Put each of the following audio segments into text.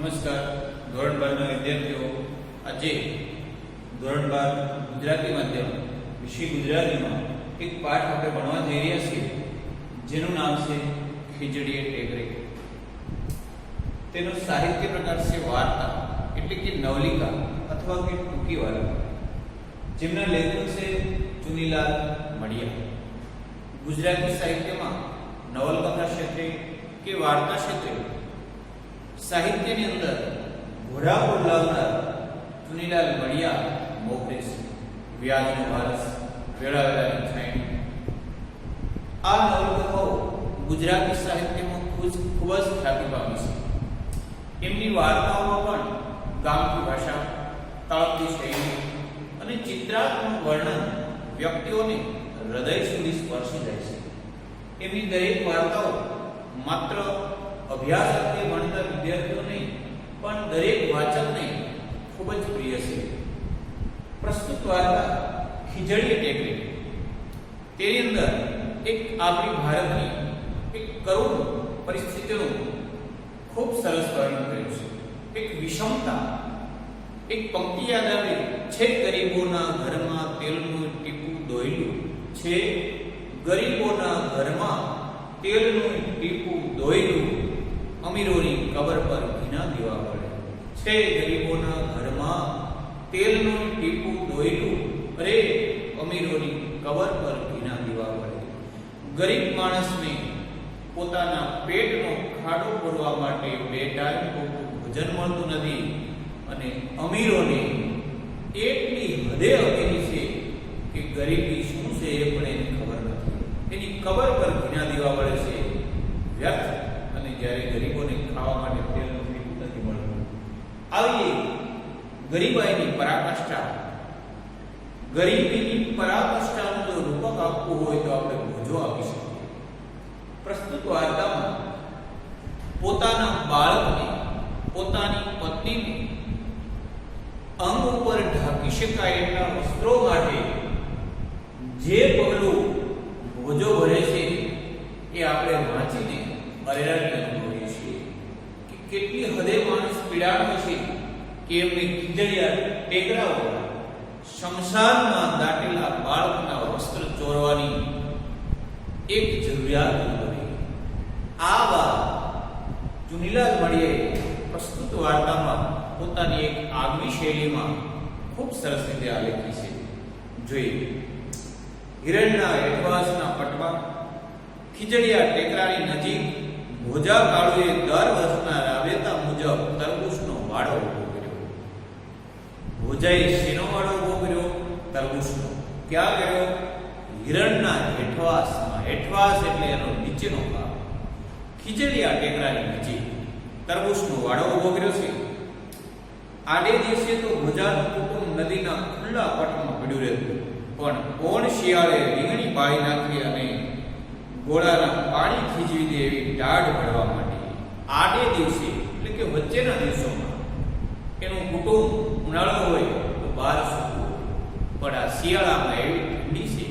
નમસ્કાર ધોરણ 12 ના વિદ્યાર્થીઓ, આજે ધોરણ 12 ગુજરાતી માધ્યમ વિષય ગુજરાતીમાં એક પાઠ આપણે ભણવા જઈ રહ્યા છીએ જેનું નામ છે ખીજડીએ ટેકરી. તેનો સાહિત્ય પ્રકાર છે વાર્તા એટલે કે નવલિકા અથવા કે ટૂંકી વાર્તા, જેમના લેખક છે ચુનીલાલ મડિયા. ગુજરાતી સાહિત્યમાં નવલકથા ક્ષેત્રે કે વાર્તા ક્ષેત્રે સાહિત્યની અંદર ઘોડા પર લાવનાર ચુનીલાલ મડિયા મોખરે છે. વ્યાજનો વારસ, વેળાવેળાની છાયણી, આ નવલકથાઓ ગુજરાતી સાહિત્યમાં ખૂબ જ ખ્યાતિ પામી છે. એમની વાર્તાઓમાં પણ ગામઠી ભાષા, તાળપદી શૈલી અને ચિત્રાત્મક વર્ણન વ્યક્તિઓને હૃદય સુધી સ્પર્શી જાય છે. એમની દરેક વાર્તાઓ માત્ર અભ્યાસ અર્થે ભણતા વિદ્યાર્થીઓ નહીં પણ દરેક વાચકને ખૂબ જ પ્રિય છે. પ્રસ્તુત વાર્તા ખીજડીએ ટેકરી, તેની અંદર એક આપણી ભારતની એક કરુણ પરિસ્થિતિનું ખૂબ સરસ વર્ણન કર્યું છે. એક વિષમતા, એક પંક્તિ યાદ આવે છે, ગરીબોના ઘરમાં તેલનું ટીપું દોયલું છે, ગરીબોના ઘરમાં તેલનું ટીપું દોયલું, અમીરોની કબર પર ઘીના દીવા પડે છે. ગરીબોના ઘરમાં તેલનું ટીપું દોયલું, અરે અમીરોની કબર પર ઘીના દીવા પડે. ગરીબ માણસને પોતાના પેટનો ખાડો ભરવા માટે બે ટાઈમ ભોજન મળતું નથી અને અમીરોને એટલી હદે અમીરી છે કે ગરીબી શું છે એ પણ એને ખબર નથી. એની કબર પર ઘીના દીવા પડે છે, વ્યર્થ. અને જ્યારે ગરીબોને ખાવા માટે તેલનું ટીપું નથી મળતું. આવી ગરીબાઈની પરાકાષ્ઠા, ગરીબીની પરાકાષ્ઠાનું જો રૂપક આપવું હોય તો આપણે ભોજો આપી શકીએ. પ્રસ્તુત વાર્તામાં પોતાના બાળકને, પોતાની પત્નીને અંગ ઉપર ઢાંકી શકાય એટલા વસ્ત્રો માટે જે પગલું ભોજો ભરે છે એ આપણે વાંચીને અરેરાટી અનુભવીએ છીએ કે કેટલી હદે માણસ પીડાણો છે કે એમને ખીજડીયા ટેકરાઓ શમશાનમાં દાટેલા બાળકના વસ્ત્ર ચોરવાની એક જરૂરિયાત અનુભવી. આ વાત ચુનીલાલ મડિયાએ પ્રસ્તુત વાર્તામાં પોતાની એક આગવી શૈલીમાં ખૂબ સરસ રીતે આલેખી છે. જોઈએ. હિરણના હેઠવાસના પટમાં ખીજડીયા ટેકરાની નજીક ભોજા કાળુએ દર વર્ષના રાબેતા મુજબ તરબૂચનો વાડો ઉભો કર્યો. ભોજાએ શેનો વાડો ઉભો કર્યો? તરબૂચનો. ક્યાં કર્યો? હિરણના હેઠવાસમાં. હેઠવાસ એટલે એનો નીચેનો ભાગ. ખીજડીયા ટેકરાની નજીક તરબૂચનો વાડો ઉભો કર્યો છે. આડે દિવસે તો ભોજાનું કુટુંબ નદીના ખુલ્લા પટમાં પડ્યું રહેતું, પણ કોણ શિયાળે રીંગણી પાડી નાખી અને ગોળાના પાણી ખીજવી દે એવી ટાઢ પડવા માટે આડે દિવસે એટલે કે વચ્ચેના દિવસોમાં એનું કુટુંબ ઉનાળો હોય તો બહાર સૂકવું, પણ આ શિયાળામાં એવી ઠંડી છે.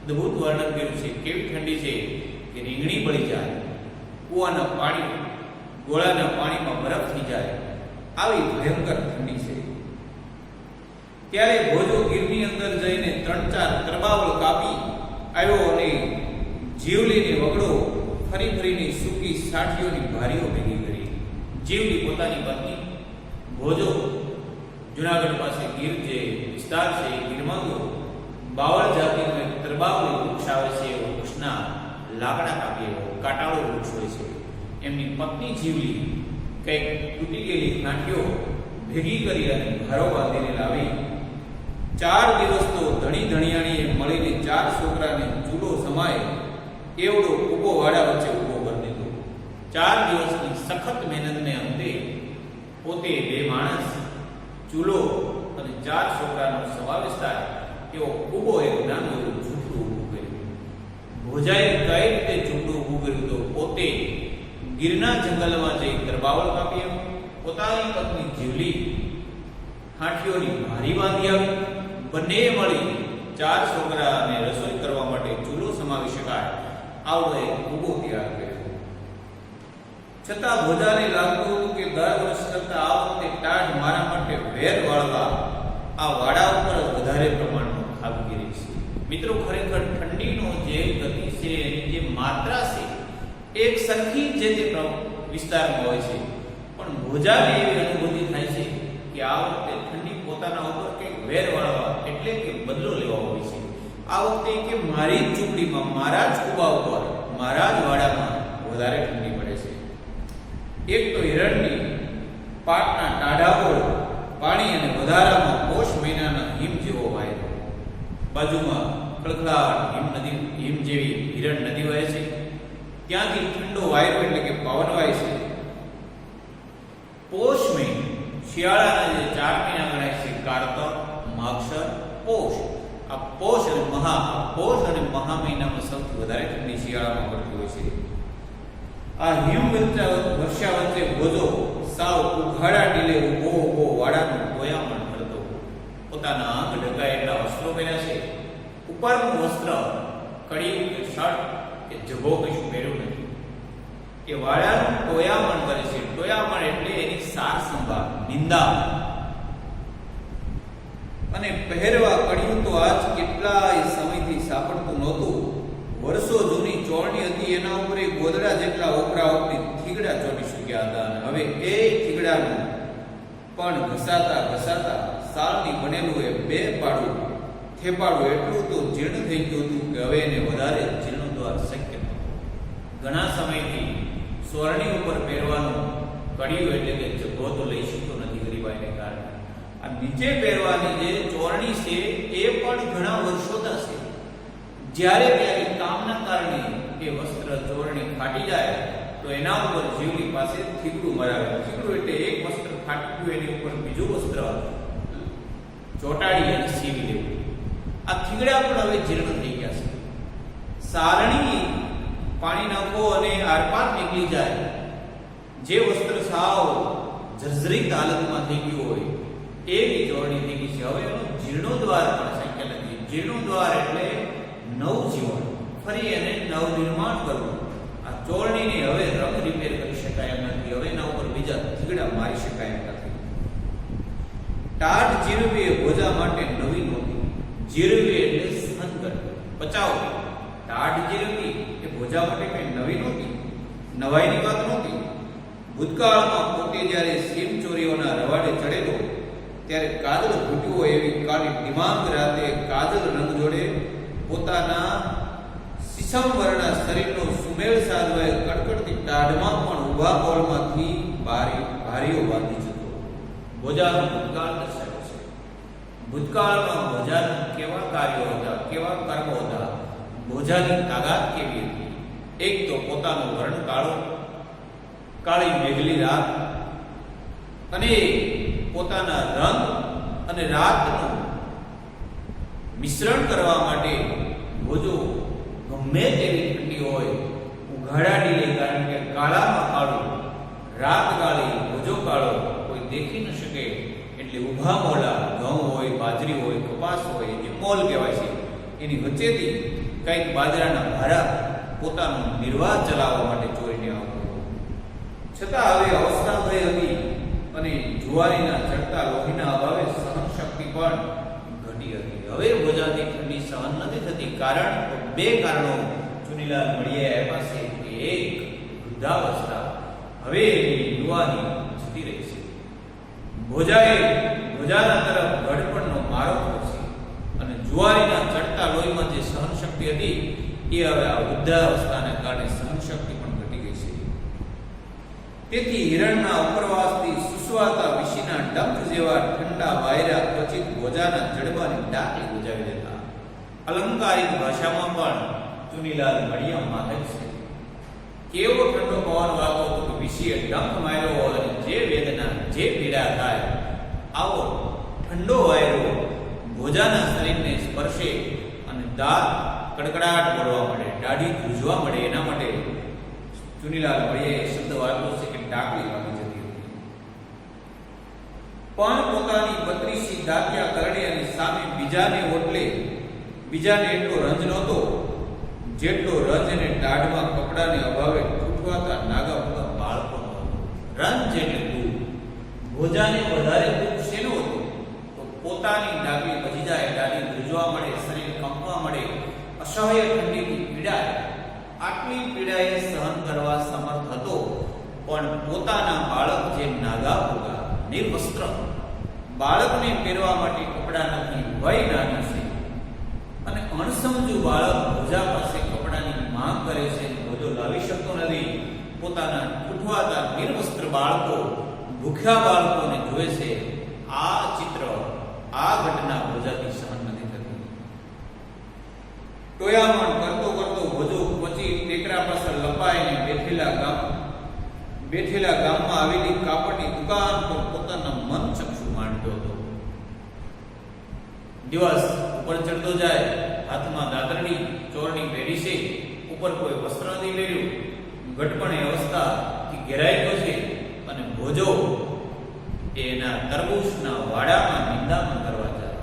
અદભુત વર્ણન કર્યું છે કેવી ઠંડી છે કે રીંગણી બળી જાય, કૂવાના પાણી ગોળાના પાણીમાં બરફ થઈ જાય, આવી ભયંકર ઠંડી છે. ત્યારે ભોજો ગીરની અંદર જઈને 3-4 તરબાવળ કાપી આવ્યો અને જીવલીને વગડો ફરી ફરીને સૂકી સાઠીઓની ભારીઓ ભેગી કરી. જીવલી પોતાની પત્ની. ભોજો જુનાગઢ પાસે ગીર જે વિસ્તાર છે એ ગીરમાં ગયો. બાવળ જાતિનો એક તરબાવળી વૃક્ષ આવે છે. વૃક્ષના લાકડા કાપી આવ્યો. કાંટાળો વૃક્ષ હોય છે. એમની પત્ની જીવલી કંઈક તૂટી ગયેલી ગાંઠીઓ ભેગી કરી અને ભારો બાંધીને લાવી. 4 દિવસ તો ધણી ધણિયાણીએ મળીને 4 છોકરાને ચૂલો સમાય એવડો કૂબો વાડા વચ્ચે ઊભો કરી દીધો. 4 દિવસની સખત મહેનતને અંતે પોતે 2 માણસ, ચૂલો અને 4 છોકરાનો સમાવેશ થાય એવો કૂબો એક નાનું એવું ઝૂંપડું ઊભું કર્યું. ભોજાએ કઈ રીતે ઝૂંપડું ઊભું કર્યું? તો પોતે ગીરના જંગલમાં જઈ તરબાવળ કાપી આવ્યો. પોતાની પત્ની જીવલી હાંઠીઓની ભારી બાંધી આવી. બંને મળી 4 છોકરાને રસોઈ કરવા માટે ચૂલો સમાવી શકાય આવડો એક કૂબો તૈયાર કર્યો. છતાં ભોજાને લાગતું હતું કે દર વર્ષ કરતા આ વખતે ટાઢ મારા માટે વેર વાળવા આ વાડા ઉપર જ વધારે પ્રમાણમાં ખાબકી રહી છે. મિત્રો, ખરેખર ઠંડીનો જે ગતિ છે, એની જે માત્રા છે, એક સરખી જે તે વિસ્તારમાં હોય છે, પણ ભોજાને એવી અનુભૂતિ થાય છે કે આ વખતે ઠંડી પોતાના ઉપર કંઈક વેર વાળવા એટલે કે બદલો લેવા હોય છે. આ વખતે કે મારી જ ઝૂંપડીમાં, મારા જ કુબા ઉપર, મારા જ વાડામાં વધારે ઠંડી પડે છે. એક તો હિરણની પાટના ટાઢાઓળ પાણી અને વધારામાં પોષ મહિનાના હિમ જેવો વાયરો, બાજુમાં ખળખળાટ હિમ જેવી હિરણ નદી વહે છે, ત્યાંથી ઠંડો વાયરો એટલે કે પવન વાય છે. પોષ મહિનો શિયાળાના જે 4 મહિના ગણાય છે, કારતક, માગશર, પોષ. આ પોષ અને મહા મહિનામાં સૌથી વધારે ઠંડી શિયાળામાં પડતી હોય છે. આ હિમ વર્ષા વચ્ચે ભોજો સાવ ઉઘાડા ટીલે ઉભો વાડાનું ટોયામણ કરતો, પોતાના અંગ ઢંકાયેલા વસ્ત્રો પહેર્યા છે, ઉપરનું વસ્ત્ર કડિયું કે શર્ટ કે જભો કશું પહેર્યું નથી, કે વાડાનું ટોયામણ કરે છે. ટોયામણ એટલે એની સાર સંભાળ, નિંદા. અને પહેરવા કડિયું તો આજ કેટલાય સમયથી સાંપડતું નહોતું. વર્ષો જૂની ચોળણી હતી, એના ઉપર એક ગોદડા જેટલા ઓકરા ઓકરી થીગડા ચોટી શક્યા હતા. અને હવે એ થીગડાનું પણ ઘસાતા સાલની બનેલું એ 2 પાડું થેપાડું એટલું તો જીર્ણ થઈ ગયું હતું કે હવે એને વધારે જીર્ણોદ્ધાર શક્ય નહોતું. ઘણા સમયથી સોરણી ઉપર પહેરવાનું કડિયું એટલે કે જભો તો લઈ શકતો નથી ગરીબાઈને કારણે. આ નીચે પહેરવાની જે ચોરણી છે એ પણ ઘણા વર્ષોથી છે. જ્યારે ત્યારે કામના કારણે એ વસ્ત્ર ચોરણી ફાટી જાય તો એના ઉપર જીવની પાસે થીગડું મરાવે. થીગડું એટલે એક વસ્ત્ર ફાટ્યું એની ઉપર બીજું વસ્ત્ર ચોટાડી અને સીવી લેવું. આ થીગડા પણ હવે જીર્ણ થઈ ગયા છે. સારણી પાણી નાખો અને આરપાર નીકળી જાય, જે વસ્ત્ર સાવ જર્જરિત હાલતમાં થઈ ગયું હોય એવી ચોરણી થઈ ગઈ છે. હવે એનું જીર્ણોદ્વાર પણ શક્ય નથી. જીર્ણોદ્વાર એટલે નવજીવન, ફરી એને નવનિર્માણ કરવું. આ ચોરણીને હવે રંગ રિપેર કરી શકાય એમ નથી. હવે એના ઉપર બીજા થીગડા મારી શકાય એમ નથી. ટાઢ જીરવી એ ભોજા માટે નવી નહોતી. જીરવી એટલે સહન કરવી, પચાવવી. ટાઢ જીરવી એ ભોજા માટે કઈ નવી નહોતી, નવાઈની વાત નહોતી. ભૂતકાળમાં પોતે જ્યારે સીમ ચોરીઓના રવાડે ચડેલો ત્યારે કાજલ ઘૂટ્યું હોય એવી કાળી દિમાંગ રાતે કાજલ રંગ જોડે પોતાના શિશમવર્ણા શરીરનો સુમેળ સાધવાય કડકડતી ટાઢમાં પણ ઊભા કોળમાંથી ભારીઓ બાંધી જતો. ભોજાનો ભૂતકાળ દર્શાવે છે. ભૂતકાળમાં ભોજાના કેવા કાર્યો હતા, કેવા કર્મો હતા, ભોજાની તાકાત કેવી હતી. એક તો પોતાનો વર્ણ કાળો, કાળી મેઘલી રાત, અને પોતાના રંગ અને રાતનું મિશ્રણ કરવા માટે ભોજો ગમે તેવી ઠંડી હોય ઉઘાડા ડીલે, કારણ કે કાળામાં કાળું, રાત કાળી, ભોજો કાળો, કોઈ દેખી ન શકે એટલે ઊભા મોલા, ઘઉં હોય, બાજરી હોય, કપાસ હોય, જે મોલ કહેવાય છે, એની વચ્ચેથી કંઈક બાજરાના ભારા પોતાનો નિર્વાહ ચલાવવા માટે ચોરીને આવતો. છતાં હવે અવસ્થા થઈ હતી અને જુવારીના ચડતા લોહીના અભાવે સહન શક્તિ પણ ઘટી હતી. હવે ભોજાથી ઠંડી સહન નથી થતી. કારણ 2 કારણો ચુનીલાલ મળીએ આપ્યા છે કે એક, વૃદ્ધાવસ્થા, હવે યુવાની જતી રહી છે. ભોજાના તરફ ગઢપણનો મારો થશે અને જુવારીના ચડતા લોહીમાં જે સહન શક્તિ હતી એ હવે આ વૃદ્ધાવસ્થાને કારણે સહન શક્તિ પણ ઘટી ગઈ છે. તેથી હિરણના ઉપરવાસથી સુસવાતા વિશીના ડંખ જેવા ઠંડા વાયરા ક્વચિત ભોજાના જડબાની ડાકલી ગુજાવી દેતા. અલંકારિક ભાષામાં પણ ચુનીલાલ મળિયા માગે છે. કેવો ઠંડો પવન વાગતો હતો કે વિશીએ ડંખ માર્યો અને જે વેદના, જે પીડા થાય, આવો ઠંડો વાયરો ભોજાના શરીરને સ્પર્શે અને દાંત કડકડાટ બોલવા મળે, દાઢી ધ્રુજવા મળે. એના માટે ચુનીલાલ મળીએ શબ્દ વાપર્યો છે કે ડાકલી વાગી જતી હતી. પણ પોતાની 32 દાંતિયા કરડિયાની સામે બીજાને એટલો રંજ નહોતો જેટલો રંજ અને ટાઢમાં કપડાને અભાવે તૂટવાતા નાગા મોટા બાળકોનો ભોજાને વધારે દુઃખ શેનું હતું? તો પોતાની ડાબી વધી જાય, ડાબી ધ્રુજવા મળે, શરીર કંપવા મળે, અસહ્ય ઠંડીથી પીડાય. આટલી પીડા એ સહન કરવા સમર્થ હતો, પણ પોતાના બાળક જે નાગા ભોગા નિર્વસ્ત્ર, બાળકને પહેરવા માટે કપડાં નથી, વય નાની છે અને અણસમજુ બાળક ભોજા પાસે કપડાની માંગ કરે છે, ભોજો લાવી શકતો નથી. પોતાના ઉઠવાતા નિર્વસ્ત્ર બાળકો, ભૂખ્યા બાળકોને જોવે છે. આ ચિત્ર, આ ઘટના ભોજાથી સહન નથી થતી. ટોયામણ કરતો કરતો ભોજો પછી ટેકરા પાછળ લપાઈને બેઠેલા ગામમાં આવેલી કાપડની દુકાન પર પોતાના મન ચક્ષુ માંડતો હતો. દિવસ ઉપર ચડતો જાય, હાથમાં દાતરડી ચોરણી પહેરી છે, ઉપર કોઈ વસ્ત્ર નથી પહેર્યું, ઘટપણે અવસ્થાથી ઘેરાઈ ગયો છે અને ભોજો એના તરબૂચના વાડામાં નિંદામણ કરવા જાય.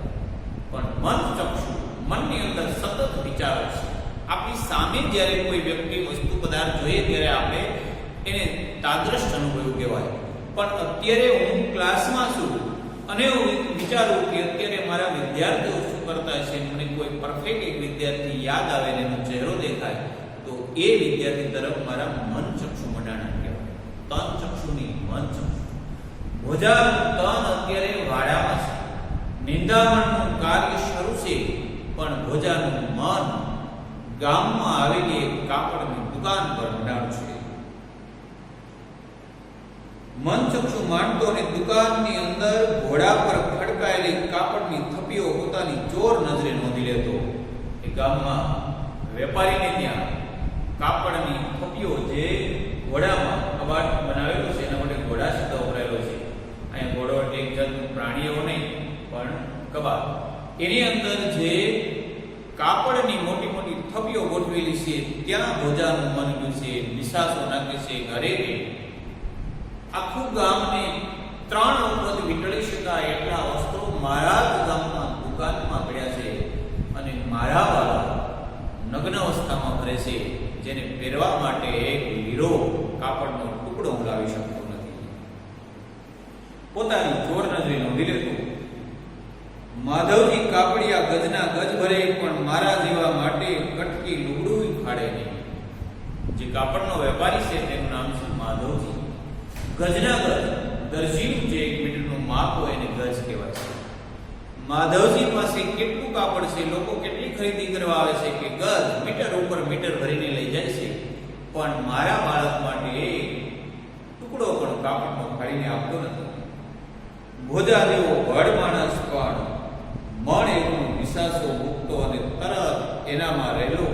પણ મન ચક્ષુ, મનની અંદર સતત વિચારો છે. આપણી સામે જ્યારે કોઈ વ્યક્તિ વસ્તુ પદાર્થ જોઈએ ત્યારે આપણે એને તાદ્રશ અનુભવ કહેવાય. પણ અત્યારે હું ક્લાસમાં છું અને હું વિચારું કે અત્યારે મારા વિદ્યાર્થીઓ શું કરતા છે, મને કોઈ પરફેક્ટ એક વિદ્યાર્થી યાદ આવે ને એનો ચહેરો દેખાય, તો એ વિદ્યાર્થી તરફ મારા મન ચક્ષુ મંડાણા કહેવાય. તન ચક્ષુની મન ચક્ષુ. ભોજાનું તન અત્યારે વાડામાં છે, નિંદામણનું કાર્ય શરૂ છે, પણ ભોજાનું મન ગામમાં આવેલી એક કાપડની દુકાન પર મંડાણું છે. મન ચક્ષુ માંડતો અને દુકાનની અંદર ઘોડા પર ખડકાયેલી કાપડની થપ્પીઓ પોતાની ચોર નજરે નોંધી લેતો. એ ગામમાં વેપારીને ત્યાં કાપડની થપ્પીઓ જે ઘોડામાં કબાટ બનાવેલો છે, એના માટે ઘોડા શબ્દ વપરાયેલો છે. અહીંયા ઘોડો એટલે એક જાતનું પ્રાણીઓ નહીં પણ કબાટ. એની અંદર જે કાપડની મોટી મોટી થપ્પીઓ ગોઠવેલી છે, ત્યાં ભોજાનું મન ગયું છે, નિશાસો નાખે છે. ઘરે આખું ગામને 3 વખત વીંટળી શકાય એટલા વસ્ત્રો મારા જ ગામમાં દુકાનમાં પડ્યા છે અને મારા બાળક નગ્ન અવસ્થામાં ફરે છે, જેને પહેરવા માટે એક લીરો કાપડનો ટુકડો હું લાવી શકતો નથી. પોતાની ચોર નજરે નોંધી લેતો. માધવજી કાપડિયા ગજના ગજ ભરે, પણ મારા જેવા માટે કટકી લુગડું ફાડે નહીં. જે કાપડનો વેપારી છે તેનું નામ છે માધવજી. ગજના ગજ, દરજીનું જે 1 મીટરનું માપ હોય એને ગજ કહેવાય છે. માધવજી પાસે કેટલું કાપડ છે, લોકો કેટલી ખરીદી કરવા આવે છે કે ગજ મીટર ઉપર મીટર ભરીને લઈ જાય છે, પણ મારા બાળક માટે એક ટુકડો પણ કાપડનો ફાડીને આપતો નથી. ભોજા જેવો ભડ માણસ પણ મણ એકનો નિશાસો મૂકતો અને તરત એનામાં રહેલો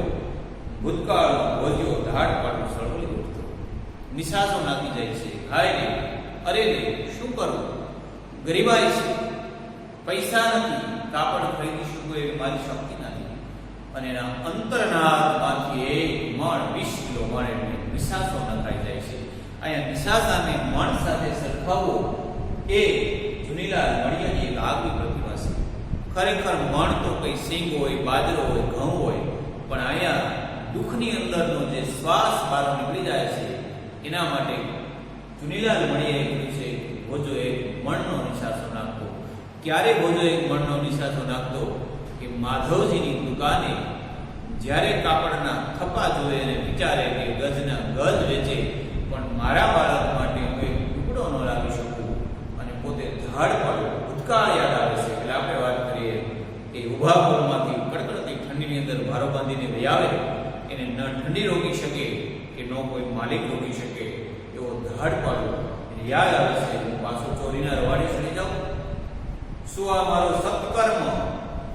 ભૂતકાળનો ભોજ્યો ધાડ પાડું સળવળી ઉઠતો. નિશાસો નાખી જાય છે. હાય રે, અરે રે, શું કરવું? ગરીબાઈ છે, પૈસા નથી, કાપડ ખરીદી શકું એવી મારી શક્તિ નથી. અને એના અંતરનાથમાંથી એક મણ 20 કિલો મણ એટલે નિશાસો નખાઈ જાય છે. અહીંયા નિશાસાને મણ સાથે સરખાવવો એ જુનીલાલ મડિયાની એક આગવી પ્રતિભા છે. ખરેખર મણ તો કઈ સિંગ હોય, બાજરો હોય, ઘઉં હોય, પણ અહીંયા દુઃખની અંદરનો જે શ્વાસ બહાર નીકળી જાય છે એના માટે જુનીલાલ મડિયાએ કીધું છે કે ભોજો એક મણનો નિશાસો નાખતો. ક્યારે ભોજો એક મણનો નિશાસો નાખતો? કે માધવજીની દુકાને જ્યારે કાપડના થપ્પા જોવે અને વિચારે કે ગજના ગજ વેચે, પણ મારા બાળક માટે હું એક ટુકડો ન લાવી શકું અને પોતે ધાડ પાડો. ભૂતકાળ યાદ આવે છે. એટલે આપણે વાત કરીએ કે ઉભા પોલમાંથી કડકડતી ઠંડીની અંદર ભારો બાંધીને વહી આવે, એને ન ઠંડી રોકી શકે કે ન કોઈ માલિક રોકી શકે એવો ધાડ પાડો. યાદ આવે છે, હું પાછો ચોરીના રવાડે ચડી જાઉં? શું આ મારો સત્કર્મ,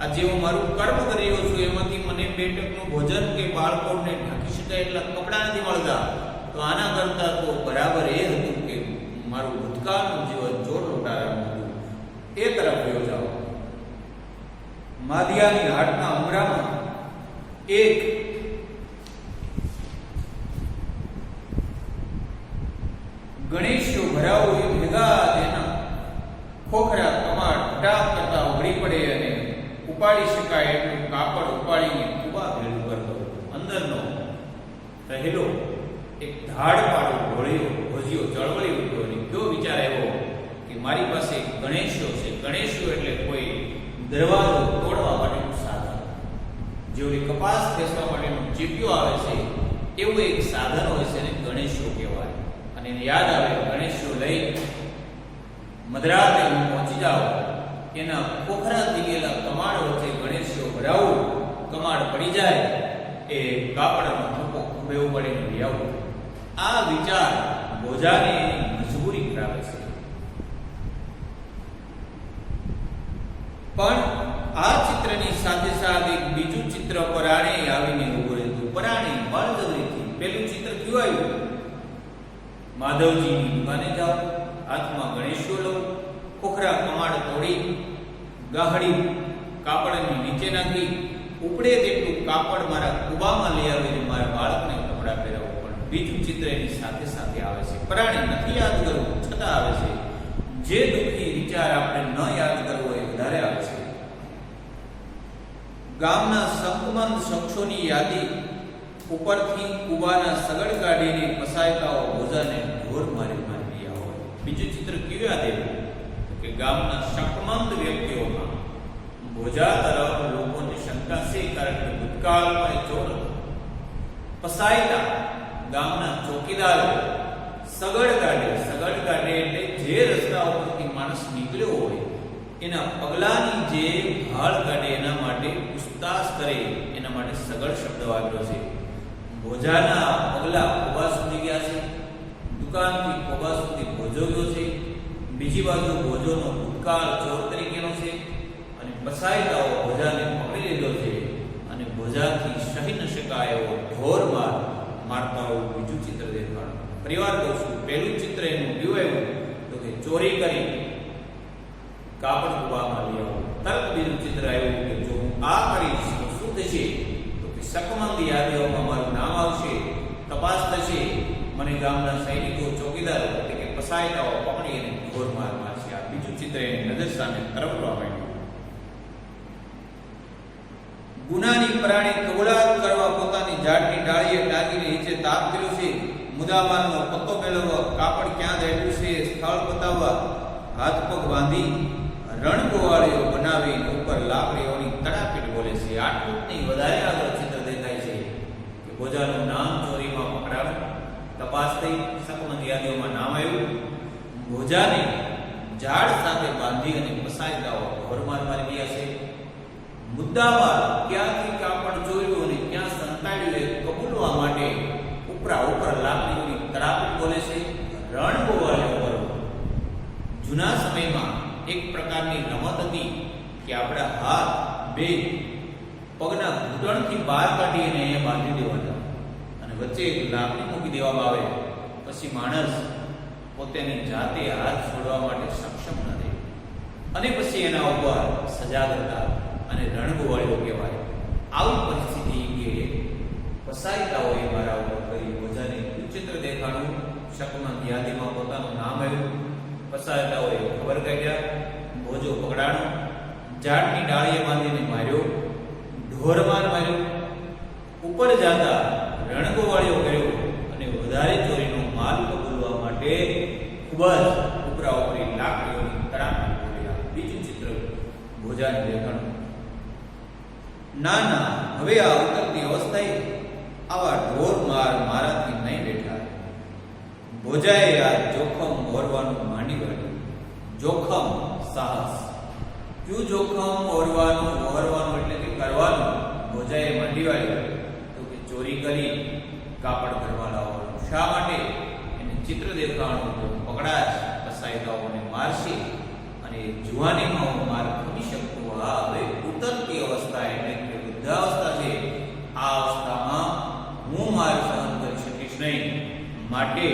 આ જે હું મારું કર્મ કરી રહ્યો છું એમાંથી મને 2 ટકનું ભોજન કે બાળકોને ઢાંકી શકાય એટલા કપડાં નથી મળતા? તો આના કરતા તો બરાબર એ હતું કે મારું ભૂતકાળનું જીવન જોર લોટારાનું હતું, એ તરફ વયો જાઓ. માધિયાની હાટના ઉમરામાં એક ગણેશો ભરાવો એ ભેગા તેના ખોખરા કમાડ ટાપ કરતા ઉઘડી પડે અને ઉપાડી શકાય એટલું કાપડ ઉપાડીને ઉભા ભેળું કરતો. અંદરનો રહેલો એક ધાડ પાડો ભોજ્યો ચળવળી ઉઠ્યો અને કયો વિચાર આવ્યો કે મારી પાસે ગણેશો છે. ગણેશો એટલે કોઈ દરવાજો તોડવા માટેનું સાધન. જેવું કપાસ ખેંચવા માટેનું ચીપિયો આવે છે એવું એક સાધન હોય છે ને ગણેશો કહેવાય. અને એને યાદ આવે ગણેશો લઈ મધરાતે હું પહોંચી જાઉં, એના ખોખરાથી ગયેલા કમાડ વચ્ચે ગણેશો ભરાવું, કમાડ પડી જાય એ કાપડનો થપ્પો ખંભે ઉપાડીને લઈ આવું. આ વિચાર ભોજાને મજબૂરી કરાવે છે. પણ આ ચિત્રની સાથે સાથે એક બીજું ચિત્ર પરાણે આવીને ઉભું રહ્યું. પરાણે બળજબરીથી પેલું ચિત્ર કયું આવ્યું? માધવજીની દુકાને જાઓ, હાથમાં ગણેશો લો, ખોખરા કમાડ તોડી ગાહડી કાપડની નીચે નાખી, ઉપડે તેટલું કાપડ મારા કુબામાં લઈ આવીને મારા બાળકને કપડાં પહેરાવો. પણ બીજું ચિત્ર એની સાથે સાથે આવે છે. પરાણે નથી યાદ કરવું છતાં આવે છે. જે દુઃખી વિચાર આપણે ન યાદ કરવો એ વધારે આવે છે. ગામના સંકમંદ શખ્સોની યાદી ઉપરથી કુબાના સગડ કાઢીને પસાયતાઓ ભોજાને ઢોર મારી રહ્યા હોય. બીજું ચિત્ર કેવું યાદ આવ્યું કે ગામના શકમંદ વ્યક્તિઓમાં ભોજા તરફ લોકોને શંકા છે, કારણ કે ભૂતકાળમાં એ ચોર હતો. પસાયતા ગામના ચોકીદારો સગડ કાઢે એટલે જે રસ્તા ઉપરથી માણસ નીકળ્યો હોય એના પગલાની જે ભાળ કાઢે એના માટે પૂછતાછ કરે, એના માટે સગડ શબ્દ વાપર્યો છે. ભોજાના પગલા કોબા સુધી ગયા છે, દુકાનથી કોબા સુધી ભોજો ગયો છે. બીજી બાજુ ભોજોનો ભૂતકાળ ચોર તરીકેનો છે અને પસાયતાઓ ભોજાને પકડી લીધો છે અને ભોજાથી સહી ન શકાય એવો ઢોર મારતા હોય. બીજું ચિત્ર દેખાડો. પરિવાર કહું છું, પહેલું ચિત્ર એનું કેવું આવ્યું તો કે ચોરી કરી કાપડ કુબામાં લઈ આવો. તરત બીજું ચિત્ર આવ્યું કે જો હું આ કરીશ તો શું થશે? તો કે શકમંદ યાદીઓમાં મારું નામ આવશે, તપાસ થશે, મને ગામના સૈનિકો ચોકીદારો એટલે કે પસાયતાઓ પકડીને ઢોર મારશે. આ બીજું ચિત્ર એની નજર સામે તરફવા માંડ્યું. ગુનાની પરાણે કબૂલાત કરવા પોતાની ઝાડની ડાળીએ ટાંગીને નીચે તાપ કર્યો છે. મુદ્દામાલનો પત્તો મેળવવા, કાપડ ક્યાં રહેલું છે સ્થળ બતાવવા, હાથ પગ બાંધી રણગોવાળીઓ બનાવીને ઉપર લાકડીઓની તડાપીટ બોલે છે. આટલું જ નહીં, વધારે આગળ ચિત્ર દેખાય છે કે ભોજાનું નામ ચોરીમાં પકડાયું, તપાસ થઈ, શકમંદ યાદીઓમાં નામ આવ્યું. ભોજાને ઝાડ સાથે બાંધી અને પસાયતાઓ ઢોરમાર મારી ગયા છે. મુદ્દામાલ ક્યાંથી કાપડ ચોર્યું અને ક્યાં સંતાડ્યું એ કબૂલવા માટે ઉપર લાકડીઓની તડાપીટ બોલે છે. રણગોવાળીઓ પર જૂના સમયમાં એક પ્રકારની રમત હતી કે આપણા હાથ બે પગના ઘૂંટણથી બહાર કાઢીને અહીંયા બાંધી દેવાના અને વચ્ચે એક લાકડી મૂકી દેવામાં આવે. પછી માણસ પોતાની જાતે હાથ છોડવા માટે સક્ષમ ન રહે અને પછી એના ઉપર સજા કરતા અને રણગોવાળીઓ કહેવાય. આવી પરિસ્થિતિ કે પસાયતાઓએ મારા ઉપર કરી. ભોજાને ચિત્ર દેખાડું, શકમંદ યાદીમાં પોતાનું નામ આવ્યું, પસાયતાઓએ ખબર કાઢ્યા, ભોજો પકડાણો, ઝાડની ડાળીએ બાંધીને માર્યો, ઢોરમાર માર્યો, ઉપર જતા રણગોવાળીઓ કર્યો અને વધારે ચોરીનો માલ કબૂલવા માટે ખૂબ જ ઉપરા ઉપરી લાકડીઓની તડાપીટ બોલ્યા. બીજું ચિત્ર ભોજાને દેખાડું. ના, હવે આ ઉતરતી અવસ્થાએ આવા ઢોર મારાથી નહીં બેઠા. ભોજાએ આ જોખમ ઓરવાનું માંડી વાળ્યું. જોખમ, સાહસ. ક્યું જોખમ ઓરવાનું એટલે કે કરવાનું ભોજાએ માંડી વાળ્યું તો કે ચોરી કરી કાપડ કરવા લાવવાનું. શા માટે? એને ચિત્ર દેખાવાનું તો પકડાશ, પસાયતાઓને મારશે અને જુવાનીમાં હું માર ખમી શકતો. હા, હવે ઉતરતી અવસ્થા એટલે કે વૃદ્ધાવસ્થા છે. આ અવસ્થામાં હું માર સહન કરી શકીશ નહીં. માટે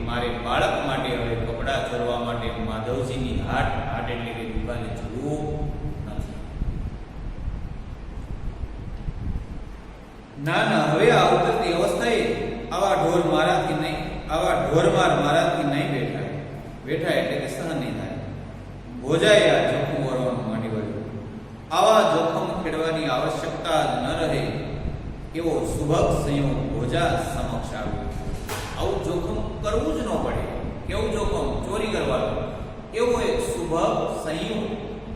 મારે બાળક માટે હવે કપડાં ચોરવા માટે માધવજીની હાટ એટલે કે દુકાને જવું નથી. ના, હવે આ ઉતરતી અવસ્થાએ આવા ઢોરમાર મારાથી નહીં બેઠા એટલે કે સહન નહીં થાય. ભોજાએ આ જોખમ ઓરવાનું માંડી વળ્યું. આવા જોખમ ખેડવાની આવશ્યકતા જ ન રહે એવો સુભગ સંયોગ ભોજા સમક્ષ આવ્યો. આવું જોખમ કરવું જ ન પડે. કેવું જોખમ? ચોરી કરવાનું. એવો એક સ્વભાવ, સંયોગ,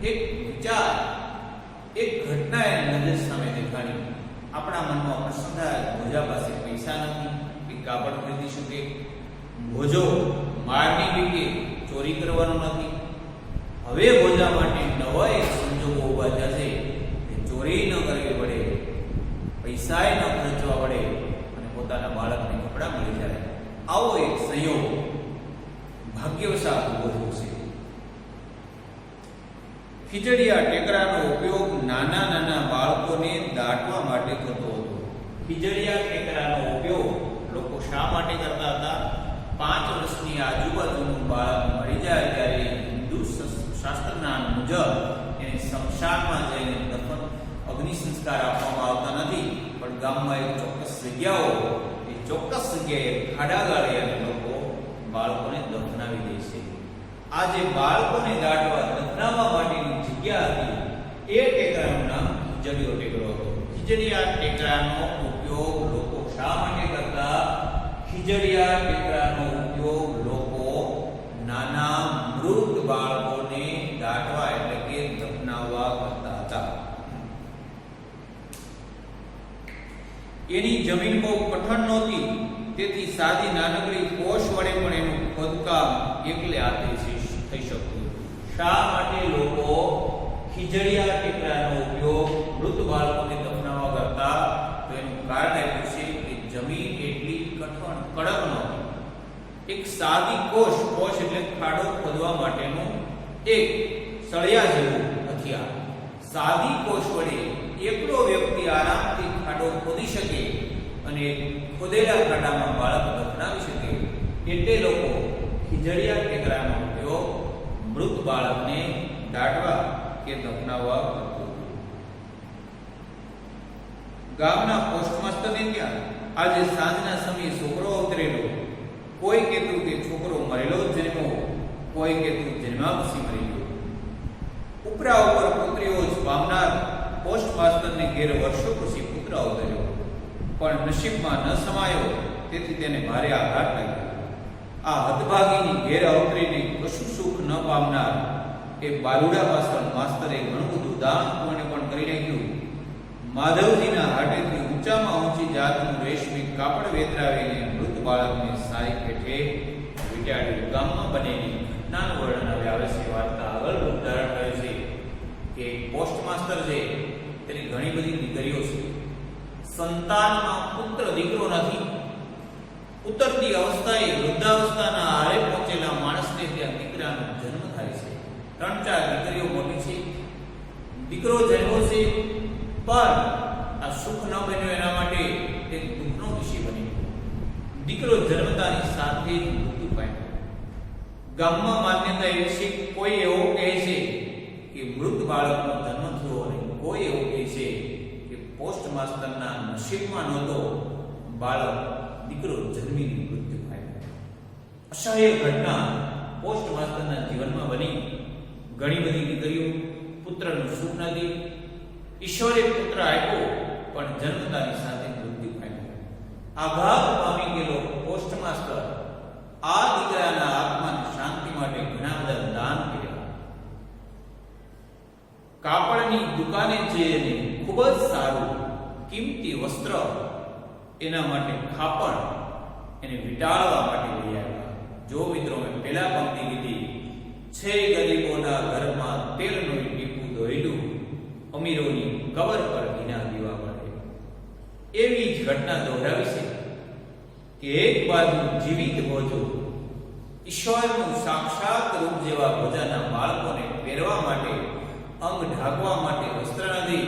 એક વિચાર, એક ઘટના એ નજર સામે દેખાણી. આપણા મનમાં પ્રશ્ન થાય, ભોજા પાસે પૈસા નથી કે કાપડ ખરીદી શકે, ભોજો મારની બીકે ચોરી કરવાનો નથી. હવે ભોજા માટે નવા એક સંજોગો ઉભા થશે કે ચોરી ન કરવી પડે, પૈસા ન ખર્ચવા પડે અને પોતાના બાળકને કપડાં મળી જાય. આવો એક સંયોગ ભાગ્યવશાત ઉભો થશે. ખીજડીયા ટેકરાનો ઉપયોગ નાના નાના બાળકોને દાટવા માટે થતો હતો. ખીજડીયા ટેકરાનો ઉપયોગ લોકો શા માટે કરતા હતા? 5 વર્ષની આજુબાજુનું બાળક મરી જાય ત્યારે હિન્દુ શાસ્ત્રના મુજબ એને શમશાનમાં જઈને દફન અગ્નિ સંસ્કાર આપવામાં આવતા નથી, પણ ગામમાં એક ચોક્કસ જગ્યાઓ, એ ચોક્કસ જગ્યાએ ખાડા ગાળી અને લોકો બાળકોને દફનાવી દે છે. આ જે બાળકોને દાટવા દફનાવવા માટેની જગ્યા હતી એ ટેકરાનું નામ ખીજડીયો ટેકરો હતો. ખીજડીયા ટેકરાનો ઉપયોગ લોકો શા માટે કરતા? ખીજડીયા ટેકરાનો ઉપયોગ લોકો નાના મૃત બાળકોને દાટવા એટલે કે દફનાવવા કરતા હતા. એની જમીન બહુ કઠણ નહોતી, તેથી સાદી નાનકડી કોષ વડે પણ એનું ખોદકામ એકલે હાથે થઈ શકતું. શા માટે લોકો ખીજડીયા ટેકરાનો ઉપયોગ મૃત બાળકોને દફનાવવા કરતા? તો એનું કારણ એવું છે કે જમીન એટલી કઠણ કડક નહોતી. એક સાદી કોષ એટલે ખાડો ખોદવા માટેનું એક સળિયા જેવું હથિયાર. સાદી કોષ વડે એકલો વ્યક્તિ આરામથી ખાડો ખોદી શકે અને ખોદેલા ખાડામાં બાળક દફનાવી શકે, એટલે લોકો ખીજડીયા ટેકરાનો ઉપયોગ મૃત બાળકને દાટવા કે દફનાવવા કરતો. ગામના પોસ્ટ માસ્ટરને ત્યાં આજે સાંજના સમયે છોકરો અવતરેલો. કોઈ કહેતું કે છોકરો મરેલો જ જન્મ્યો, કોઈ કહેતું જન્મ્યા પછી મરી ગયો. ઉપરા ઉપર પુત્રીઓ જ પામનાર પોસ્ટ માસ્ટરને ઘેર વર્ષો પછી પુત્ર અવતર્યો, પણ નસીબમાં ન સમાયો, તેથી તેને ભારે આઘાત લાગ્યો. આ હતભાગીની ઘેર અવતરીને કશું સુખ ન પામનાર એ બાલુડા પાછળ માસ્તરે ઘણું બધું દાન પુણ્ય પણ કરી નાખ્યું. માધવજીના હાટેથી ઊંચામાં ઊંચી જાતનું રેશમી કાપડ વેતરાવીને મૃત બાળકને સારી પેઠે વીંટાળ્યું. ગામમાં બનેલી ઘટનાનું વર્ણન હવે આવે છે. વાર્તા આગળ રૂપ ધારણ કરે છે કે પોસ્ટ માસ્ટર છે તેની ઘણી બધી દીકરીઓ છે. સંતાનમાં પુત્ર દીકરો નથી. ઉતરતી અવસ્થાએ વૃદ્ધાવસ્થાના આરે પહોંચેલા માણસને ત્યાં દીકરાનો જન્મ થાય છે. 3-4 દીકરીઓ મોટી છે, દીકરો જન્મ્યો છે, પણ આ સુખ ન બન્યું એના માટે એક દુઃખનો વિષય બન્યો. દીકરો જન્મતાની સાથે જ મૃત્યુ પામ્યો. ગામમાં માન્યતા એવી છે, કોઈ એવો કહે છે કે મૃત બાળકનો જન્મ થયો અને કોઈ એવું કહે છે કે પોસ્ટ માસ્ટરના નસીબમાં નહોતો બાળક, દીકરો જન્મીને મૃત્યુ પામ્યો. અસહ્ય ઘટના પોસ્ટ માસ્ટરના જીવનમાં બની. ઘણી બધી દીકરીઓ પુત્રનું સુખ નથી. ઈશ્વરે પુત્ર આપ્યો પણ જન્મતાની સાથે મૃત્યુ પામ્યો. આઘાત પામી ગયેલો પોસ્ટ માસ્ટર આ દીકરાના આત્માની શાંતિ માટે ઘણા બધા દાન કર્યા. કાપડની દુકાને જઈને ખૂબ જ સારું કિંમતી વસ્ત્ર, એના માટે ખાપડ એને વીંટાળવા માટે લઈ આવ્યા. જો મિત્રો મેં પહેલા પંક્તિ લીધી, છે ગરીબોના ઘરમાં તેલનું ટીપું દોરેલું, અમીરોની કબર પર ઘીના દીવા પડે. એવી જ ઘટના દોહરાવી છે કે એક બાજુ જીવિત ભોજો, ઈશ્વરનું સાક્ષાત રૂપ જેવા ભોજાના બાળકોને પહેરવા માટે, અંગ ઢાંકવા માટે વસ્ત્ર નથી,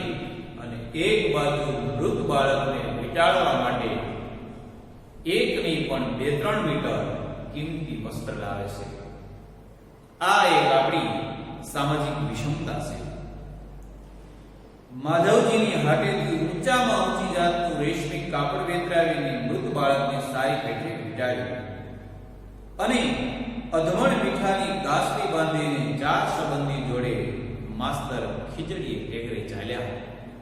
અને એક બાજુ મૃત બાળકને વીંટાળવા માટે એક નહીં પણ 2-3 મીટર કિંમતી વસ્ત્ર લાવે છે. આ એક આપણી સામાજિક વિષમતા છે. માધવજીની હાટેથી ઊંચામાં ઊંચી જાતનું રેશમી કાપડ વેતરાવીને મૃત બાળકને સારી પેઠે વીંટાળ્યું અને અધમણ મીઠાની ગાસડી બાંધીને 4 સંબંધી જોડે માસ્તર ખીજડીએ ટેકરે ચાલ્યા.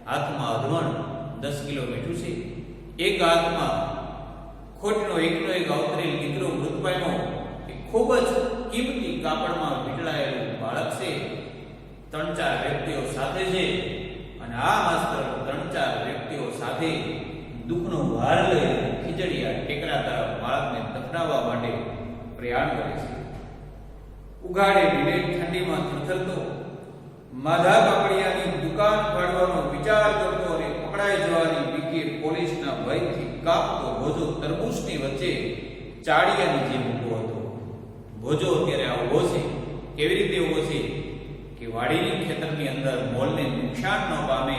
હાથમાં અધમણ 10 કિલો મીઠું છે, એક હાથમાં ખોટનો એકનો એક અવતરેલ દીકરો મૃત પામ્યો, એ ખૂબ જ કિંમતી કાપડમાં વીંટળાયેલું બાળક છે. 3-4 વ્યક્તિઓ સાથે છે અને આ માસ્તર 3-4 વ્યક્તિઓ સાથે દુઃખનો ભાર લઈ ખીજડીયા ટેકરા તરફ બાળકને દફનાવવા માટે પ્રયાણ કરે છે. ઉઘાડે ઢીલે ઠંડીમાં થરથરતો, માધા કાપડિયાની દુકાન ફાડવાનો વિચાર કરતો અને પકડાઈ જવાની બીકે પોલીસના ભયથી કાપતો ભોજો તરબૂચની વચ્ચે ચાડિયા નીચે ઊભો હતો. ભોજો અત્યારે આ ઊભો છે. કેવી રીતે ઊભો છે કે વાડીની ખેતરની અંદર મોલને નુકસાન ન પામે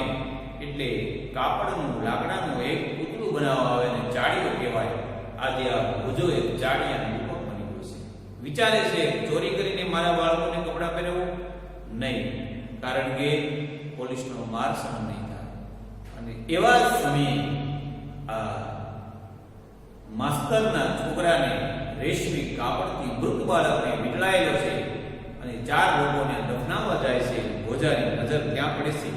એટલે કાપડનું લાકડાનું એક પૂતળું બનાવવા આવે અને ચાડિયો કહેવાય. આજે આ ભોજો એક ચાડિયાનું રૂપક બની ગયો છે. વિચારે છે ચોરી કરીને મારા બાળકોને કપડાં પહેરવું નહીં, કારણ કે પોલીસનો માર સહન નહીં થાય. અને એવા જ સમયે આ માસ્તરના છોકરાને રેશમી કાપડથી મૃત બાળકને વીંટળાયેલો છે અને 4 લોકોને દફનાવવા જાય છે. ભોજાની નજર ત્યાં પડે છે.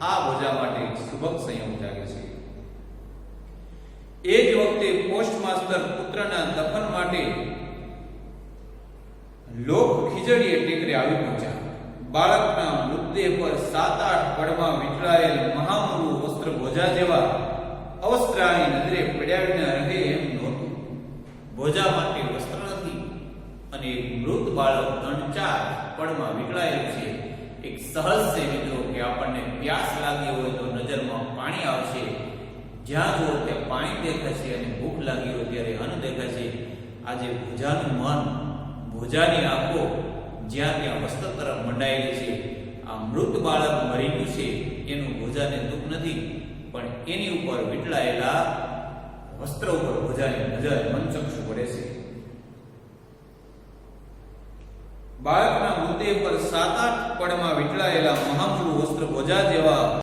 આ ભોજા માટે સુભગ સંયોગ જાગે છે. એ જ વખતે પોસ્ટ માસ્ટર પુત્રના દફન માટે લોક ખીજડીએ ટેકરે આવી પહોંચ્યા. બાળકના મૃતદેહ પર 7-8 પડમાં વીંટળાયેલ મહામૂલું વસ્ત્ર ભોજા જેવા અવસ્ત્રાની નજરે પડ્યા વિના રહે એમ નહોતું. ભોજા માટે વસ્ત્ર નથી અને એક મૃત બાળક 3-4 પડમાં વીંટળાયેલું છે. એક સહજ છે મિત્રો કે આપણને પ્યાસ લાગી હોય તો નજરમાં પાણી આવશે, જ્યાં જુઓ ત્યાં પાણી દેખાશે, અને ભૂખ લાગી હોય ત્યારે અન્ન દેખાશે. આજે ભોજાનું મન, ભોજાની આંખો જ્યાં ત્યાં વસ્ત્ર તરફ મંડાયેલી છે. આ મૃત બાળક મરી ગયું છે એનું ભોજાને દુઃખ નથી, પણ એની ઉપર વીંટળાયેલા વસ્ત્ર ઉપર ભોજાની નજર મનચક્ષુ પડે છે. બાળકના મૃતદેહ પર 7-8 પડમાં વીંટળાયેલા મહામૂલું વસ્ત્ર ભોજા જેવા